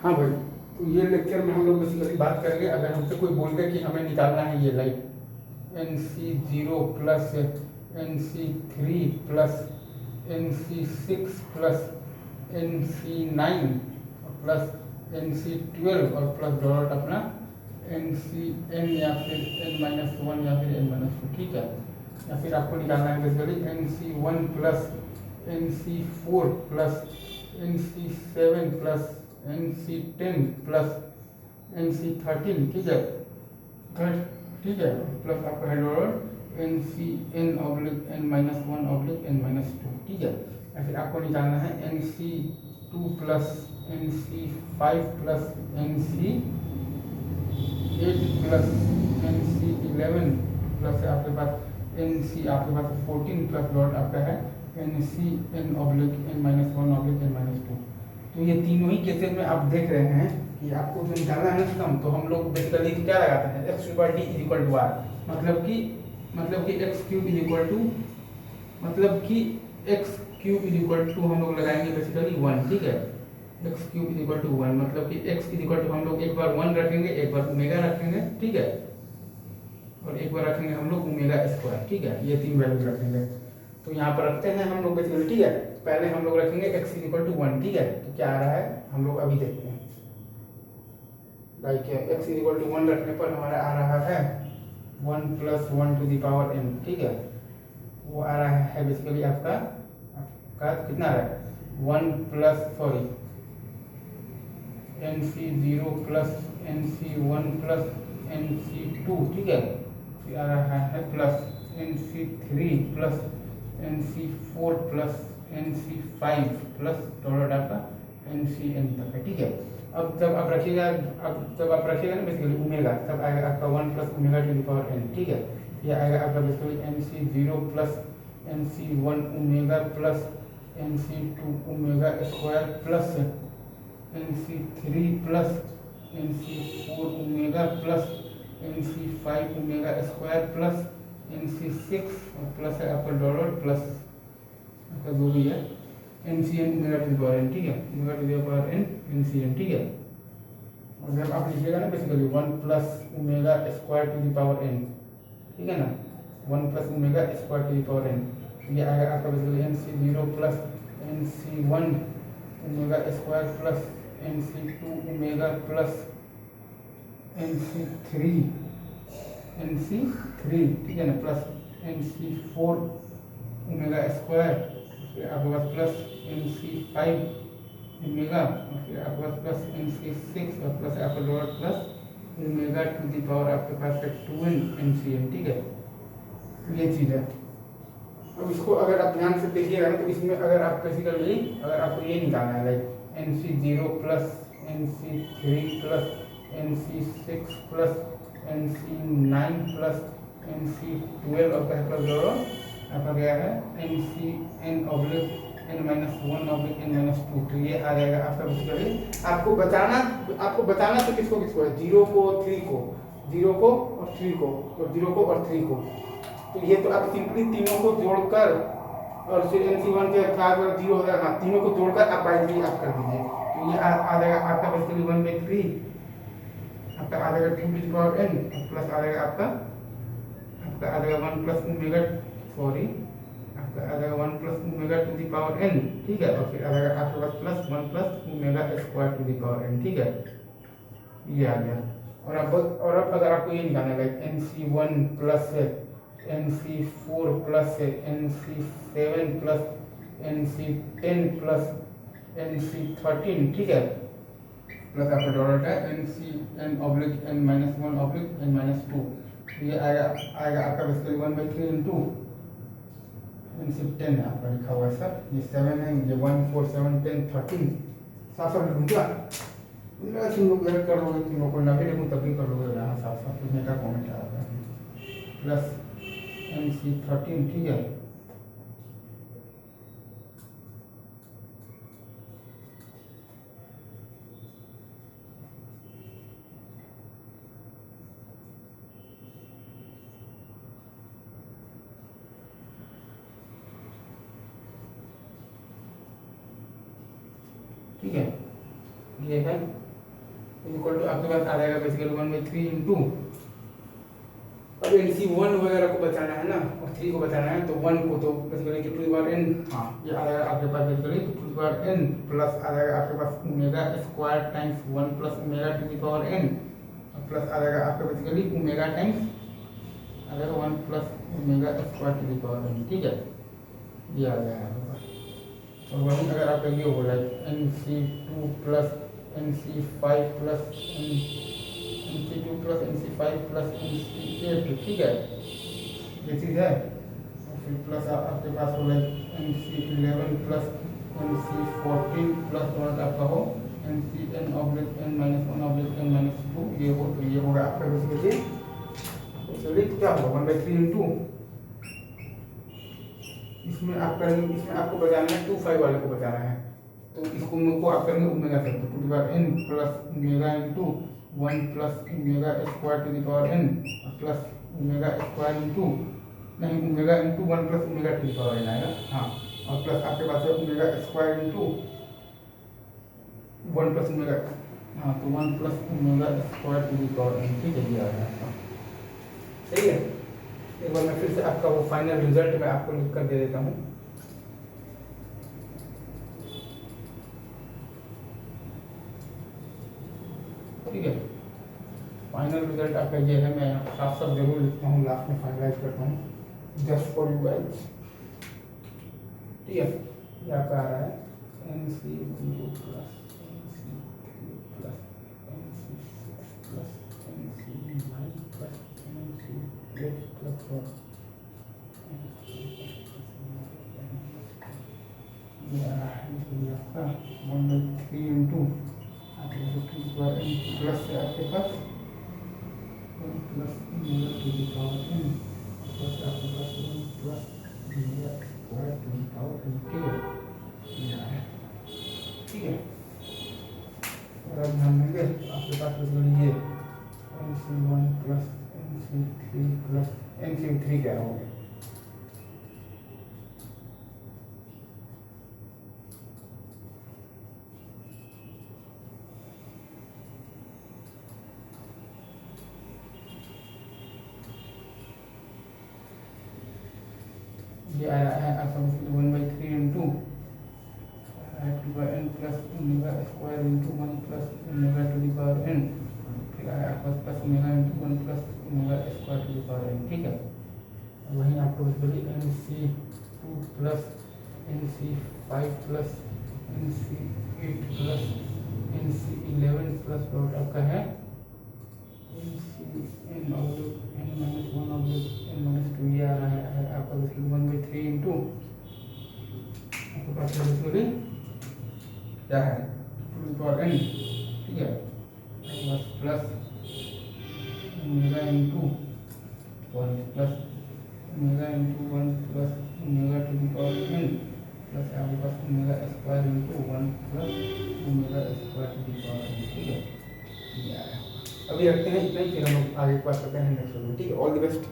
हाँ भाई, तो ये लेक्चर में हम लोग बेसिकली बात करेंगे, अगर हमसे कोई बोल दे कि हमें निकालना है ये like NC0 plus NC3 plus NC6 plus NC9 plus NC12 और प्लस डॉट अपना NCn या फिर n-1 या फिर n-2, ठीक है। या फिर आपको निकालना है basically NC1 plus NC4 plus NC7 plus NC10 plus NC13, ठीक है। ठीक है, प्लस आपका है डॉट NCn/n-1/n-2, ठीक है। या फिर आपको निकालना है NC2 plus NC5 plus NC8 plus NC11 plus आपके पास आपके पास 14 प्लस डॉट आपका है NCn/n-1/n-2। तो ये तीनों ही केसेस में आप देख रहे हैं कि आपको जो निकालना है ना, तो हम लोग बेसिकली क्या लगाते हैं, x/d = r, मतलब कि x क्यूब हम लोग लगाएंगे बेसिकली 1, ठीक है। x क्यूब = 1, मतलब कि x हम लोग एक बार 1 रखेंगे, एक बार ओमेगा रखेंगे, ठीक है, और एक बार रखेंगे हम लोग ओमेगा स्क्वायर, ठीक है। ये 3 वैल्यू रखेंगे। तो यहाँ पर रखते हैं हम लोग बेसिकली, ठीक है। पहले हम लोग रखेंगे x = 1, ठीक है। तो क्या आ रहा है हम लोग अभी देखते हैं। लाइक x = 1 रखने पर हमारा आ रहा है 1 + 1⁴n, ठीक है। वो आ रहा है बेसिकली आपका कितना आ रहा है 1 plus NC0 plus NC1 plus NC2, ठीक है। फिर आ रहा है plus NC3 plus NC4 plus NC5 plus dot आपका NCn तक है, ठीक है। अब जब आप रखिएगा ना बेसिकली ओमेगा, तब आएगा आपका 1 + ω⁴n, ठीक है। ये आएगा आपका basically NC0 plus NC1 omega plus NC2 omega square plus NC3 plus NC4 omega plus NC5 omega square plus NC6 और प्लस है आपका डॉट प्लस आपका जो भी है NCn/n, ठीक है, ω⁴n NCn, ठीक है। और जब आप लिखिएगा ना बेसिकली 1 + ω²n, ठीक है ना, 1 + ω²n, ये आएगा आपका basically NC0 plus NC1 omega square plus NC2 omega plus NC3, ठीक है ना, प्लस NC4 ओमेगा स्क्वायर, फिर आपके पास प्लस NC5 ओमेगा, और फिर आपके पास प्लस NC6 और प्लस आपका डॉट प्लस ω⁴ आपके पास है 2n NCn, ठीक है। ये चीज़ है। अब इसको अगर आप ध्यान से देखिएगा ना, तो इसमें अगर आप बेसिकली अगर आपको ये निकालना है like NC0 plus NC3 plus NC6 plus NC9 plus NC12 और प्लस डॉट आपका गया है NCn/n-1/n-2। तो ये आ जाएगा आपका बेसिकली। आपको बताना तो किसको है, 0 को 3 को, 0 को और 3 को, और 0 को और 3 को। तो ये तो आप सिंपली तीनों को जोड़कर और फिर NC1 के साथ 0 हो जाएगा, तीनों को जोड़कर आप बाई 3 आप कर दीजिए। तो ये आ जाएगा आपका बेसिकली 1/3 आपका आ जाएगा 2n प्लस आ जाएगा आपका आ जाएगा 1 + आपका आ जाएगा 1 + ω⁴n, ठीक है। और फिर आ जाएगा आपके पास प्लस 1 + ω²n, ठीक है। ये आ गया। और अब अगर आपको ये निकालना है NC1 plus NC4 plus NC7 plus NC10 plus NC13, ठीक है, प्लस आपका डॉट है NCn/n-1/n-2। ये आएगा आपका बेसिकली 1/3 × NC10 आपका लिखा हुआ है सर, ये 7 है, ये 1 4 7 10 13 साफ लिखूँगा। तुम लोग कर लोगे, तुम लोग को ना भी लिखूँ तभी कर लोगे, यहाँ साफ लिखने का कॉमेंट आ रहा है, प्लस NC13, ठीक है। ठीक है, ये है इक्वल टू आपके पास आ जाएगा बेसिकली 1/3 इंटू, अब NC1 वगैरह को बचाना है ना और 3 को बचाना है, तो 1 को तो basically to the power n, हाँ ये आ जाएगा आपके पास basically to the power n plus आ जाएगा आपके पास omega square times 1 plus omega to the power n plus आ जाएगा आपका बेसिकली ओमेगा टाइम्स आ जाएगा 1 plus omega square to the power n, ठीक है, ये आ जाएगा आपके पास। और वहीं अगर आपका ये हो like NC2 plus NC5 plus NC2 plus NC5 plus NC8, ठीक है, ये चीज़ है। और फिर प्लस आपके पास हो like NC11 plus NC14 plus one आपका हो NCn/n-1/n-2, ये हो, तो ये होगा आपका बेसिकली, तो चलिए क्या होगा 1/3 इंटू, इसमें आपको बचाना है 25 वाले को बचाना है, तो इसको आप करेंगे ओमेगा से, तो to the power n plus omega into 1 plus omega square to the power n plus omega square into, नहीं omega into 1 plus omega to the power n आएगा, हाँ, और प्लस आपके पास है omega square into 1 plus omega, हाँ तो 1 plus omega square to the power n, ठीक है, ये आ रहा है, सही है। एक बार मैं फिर से आपका वो फाइनल रिजल्ट मैं आपको लिख कर दे देता हूँ। ठीक है, फाइनल रिजल्ट आपका ये है, मैं साफ साफ जरूर लिखता हूँ, लास्ट में फाइनलाइज करता हूँ जस्ट फॉर यू गाइस, ठीक है। ये आपका आ रहा है NC0 plus NC3 plus NC6 plus NC9 plus NC8 plus 1, ये आ रहा है आपका 1/3 इंटू प्लस है आपके पास 1 plus omega to the power n plus आपके पास 1 plus omega square to the power n, ठीक है, ये है, ठीक है। और अब ध्यान देंगे आपके पास बेसिकली ये NC1 plus NC3 plus NC3 क्या हो गया, ये आ रहा है आपका 1/3 into n plus omega square into 1 plus omega to the power n, फिर आया आपका plus omega into 1 plus omega square to the power n, ठीक है। वहीं आपको basically NC2 plus NC5 plus NC8 plus NC11 plus dot आपका है NCn/n-1/n-2, ये आ रहा है आपका बेसिकली 1/3 इंटू आपके पास बेसिकली क्या है टू द पावर n, ठीक है, बस plus omega into 1 plus omega into 1 plus omega to the power n plus आपके पास omega square into 1 plus omega square to the power n, ठीक है, ये आ रहा है। अभी रखते हैं इतना ही, फिर हम लोग आगे की बात करते हैं नेक्स्ट वीडियो, ठीक है। All the best.